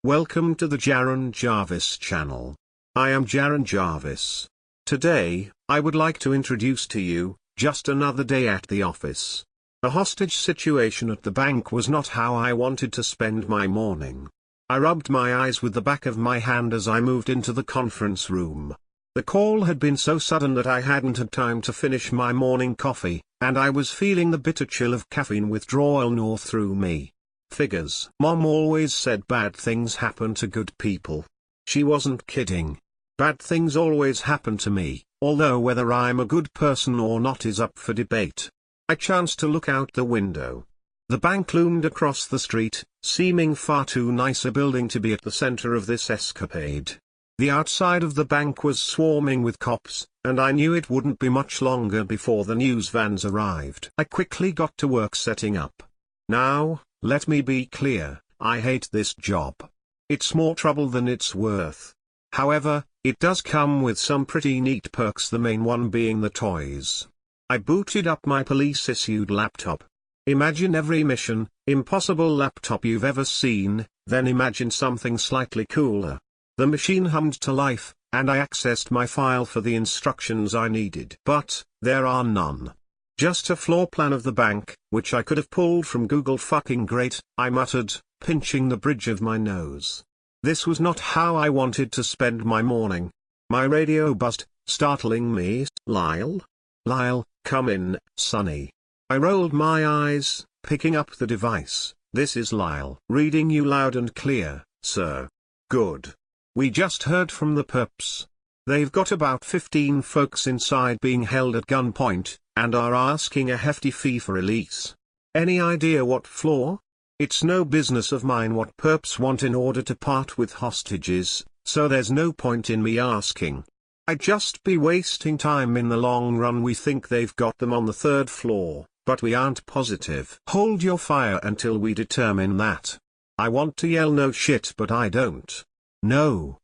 Welcome to the Jaron Jarvis channel. I am Jaron Jarvis. Today, I would like to introduce to you, just another day at the office. A hostage situation at the bank was not how I wanted to spend my morning. I rubbed my eyes with the back of my hand as I moved into the conference room. The call had been so sudden that I hadn't had time to finish my morning coffee, and I was feeling the bitter chill of caffeine withdrawal gnaw through me. Figures. Mom always said bad things happen to good people. She wasn't kidding. Bad things always happen to me, although whether I'm a good person or not is up for debate. I chanced to look out the window. The bank loomed across the street, seeming far too nice a building to be at the center of this escapade. The outside of the bank was swarming with cops, and I knew it wouldn't be much longer before the news vans arrived. I quickly got to work setting up. Now, let me be clear, I hate this job. It's more trouble than it's worth. However, it does come with some pretty neat perks, the main one being the toys. I booted up my police-issued laptop. Imagine every Mission Impossible laptop you've ever seen, then imagine something slightly cooler. The machine hummed to life, and I accessed my file for the instructions I needed. But, there are none. Just a floor plan of the bank, which I could have pulled from Google. Fucking great, I muttered, pinching the bridge of my nose. This was not how I wanted to spend my morning. My radio buzzed, startling me. Lyle? Lyle, come in, sonny. I rolled my eyes, picking up the device. This is Lyle. Reading you loud and clear, sir. Good. We just heard from the perps. They've got about 15 folks inside being held at gunpoint, and are asking a hefty fee for release. Any idea what floor? It's no business of mine what perps want in order to part with hostages, so there's no point in me asking. I'd just be wasting time in the long run. We think they've got them on the 3rd floor, but we aren't positive. Hold your fire until we determine that. I want to yell no shit, but I don't. No.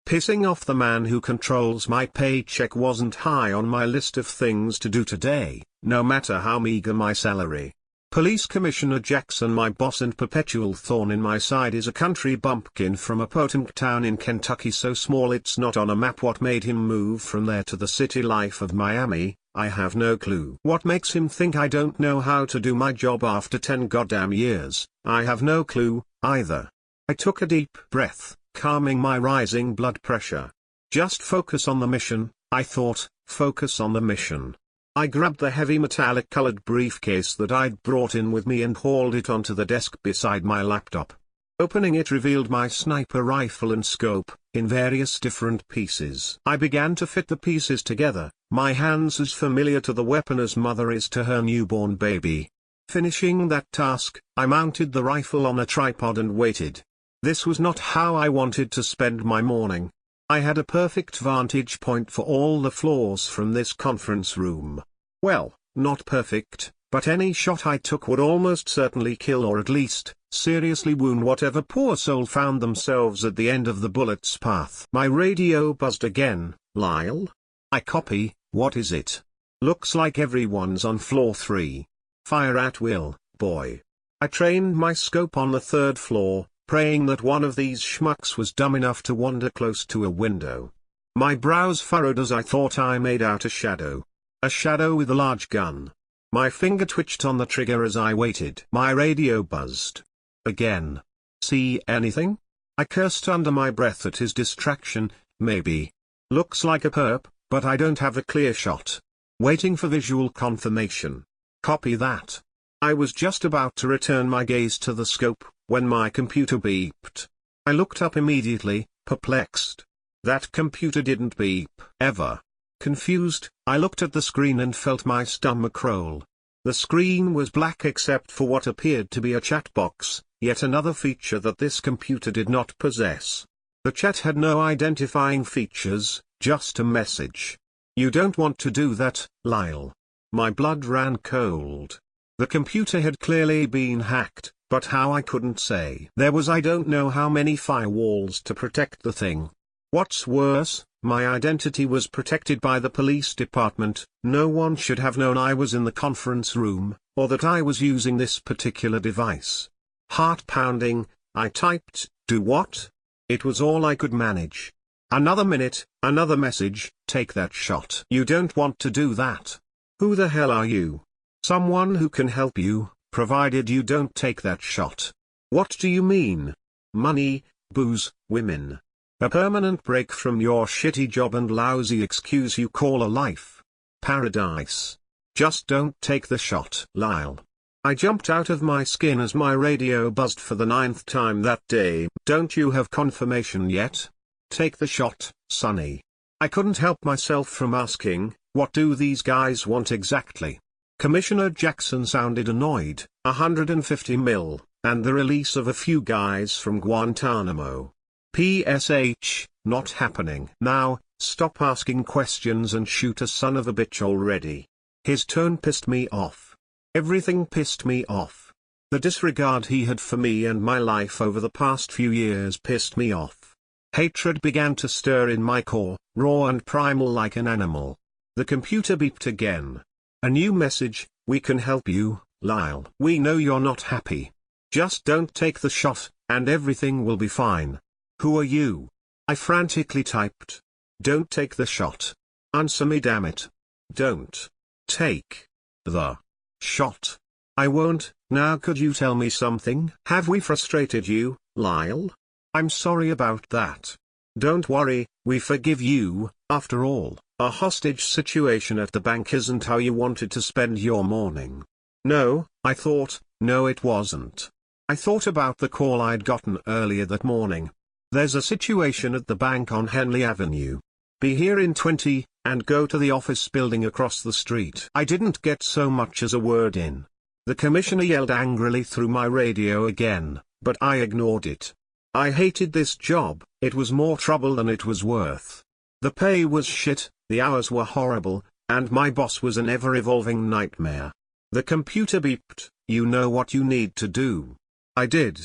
Pissing off the man who controls my paycheck wasn't high on my list of things to do today, no matter how meager my salary. Police Commissioner Jackson, my boss and perpetual thorn in my side, is a country bumpkin from a podunk town in Kentucky so small it's not on a map. What made him move from there to the city life of Miami? I have no clue. What makes him think I don't know how to do my job after 10 goddamn years? I have no clue, either. I took a deep breath, calming my rising blood pressure. Just focus on the mission, I thought, focus on the mission. I grabbed the heavy metallic-colored briefcase that I'd brought in with me and hauled it onto the desk beside my laptop. Opening it revealed my sniper rifle and scope, in various different pieces. I began to fit the pieces together, my hands as familiar to the weapon as mother is to her newborn baby. Finishing that task, I mounted the rifle on a tripod and waited. This was not how I wanted to spend my morning. I had a perfect vantage point for all the floors from this conference room. Well, not perfect, but any shot I took would almost certainly kill or at least, seriously wound whatever poor soul found themselves at the end of the bullet's path. My radio buzzed again. Lyle? I copy, what is it? Looks like everyone's on floor 3. Fire at will, boy. I trained my scope on the 3rd floor, praying that one of these schmucks was dumb enough to wander close to a window. My brows furrowed as I thought I made out a shadow. A shadow with a large gun. My finger twitched on the trigger as I waited. My radio buzzed. Again. See anything? I cursed under my breath at his distraction. Maybe. Looks like a perp, but I don't have a clear shot. Waiting for visual confirmation. Copy that. I was just about to return my gaze to the scope, when my computer beeped. I looked up immediately, perplexed. That computer didn't beep, ever. Confused, I looked at the screen and felt my stomach roll. The screen was black except for what appeared to be a chat box, yet another feature that this computer did not possess. The chat had no identifying features, just a message. You don't want to do that, Lyle. My blood ran cold. The computer had clearly been hacked, but how I couldn't say. There was I don't know how many firewalls to protect the thing. What's worse, my identity was protected by the police department. No one should have known I was in the conference room, or that I was using this particular device. Heart pounding, I typed, Do what? It was all I could manage. Another minute, another message, take that shot. You don't want to do that. Who the hell are you? Someone who can help you, provided you don't take that shot. What do you mean? Money, booze, women. A permanent break from your shitty job and lousy excuse you call a life. Paradise. Just don't take the shot. Lyle. I jumped out of my skin as my radio buzzed for the 9th time that day. Don't you have confirmation yet? Take the shot, Sonny. I couldn't help myself from asking, what do these guys want exactly? Commissioner Jackson sounded annoyed. 150 mil, and the release of a few guys from Guantanamo. PSH, not happening. Now, stop asking questions and shoot a son of a bitch already. His tone pissed me off. Everything pissed me off. The disregard he had for me and my life over the past few years pissed me off. Hatred began to stir in my core, raw and primal like an animal. The computer beeped again. A new message, we can help you, Lyle. We know you're not happy. Just don't take the shot, and everything will be fine. Who are you? I frantically typed. Don't take the shot. Answer me, damn it. Don't take the shot. I won't. Now could you tell me something? Have we frustrated you, Lyle? I'm sorry about that. Don't worry, we forgive you. After all, a hostage situation at the bank isn't how you wanted to spend your morning. No, I thought. No, it wasn't. I thought about the call I'd gotten earlier that morning. There's a situation at the bank on Henley Avenue. Be here in 20, and go to the office building across the street. I didn't get so much as a word in. The commissioner yelled angrily through my radio again, but I ignored it. I hated this job. It was more trouble than it was worth. The pay was shit, the hours were horrible, and my boss was an ever-evolving nightmare. The computer beeped. You know what you need to do. I did.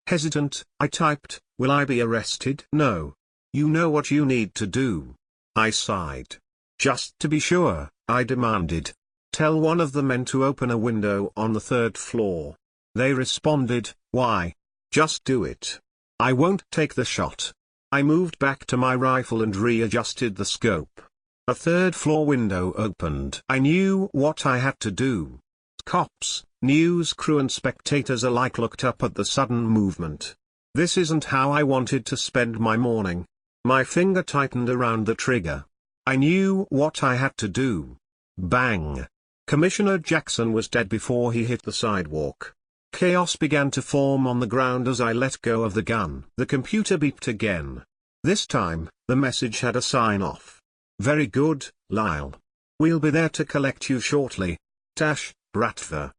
Hesitant, I typed, will I be arrested? No. You know what you need to do. I sighed. Just to be sure, I demanded. Tell one of the men to open a window on the 3rd floor. They responded, why? Just do it. I won't take the shot. I moved back to my rifle and readjusted the scope. A 3rd floor window opened. I knew what I had to do. Cops, news crew and spectators alike looked up at the sudden movement. This isn't how I wanted to spend my morning. My finger tightened around the trigger. I knew what I had to do. Bang! Commissioner Jackson was dead before he hit the sidewalk. Chaos began to form on the ground as I let go of the gun. The computer beeped again. This time, the message had a sign-off. Very good, Lyle. We'll be there to collect you shortly. Tash, Bratva.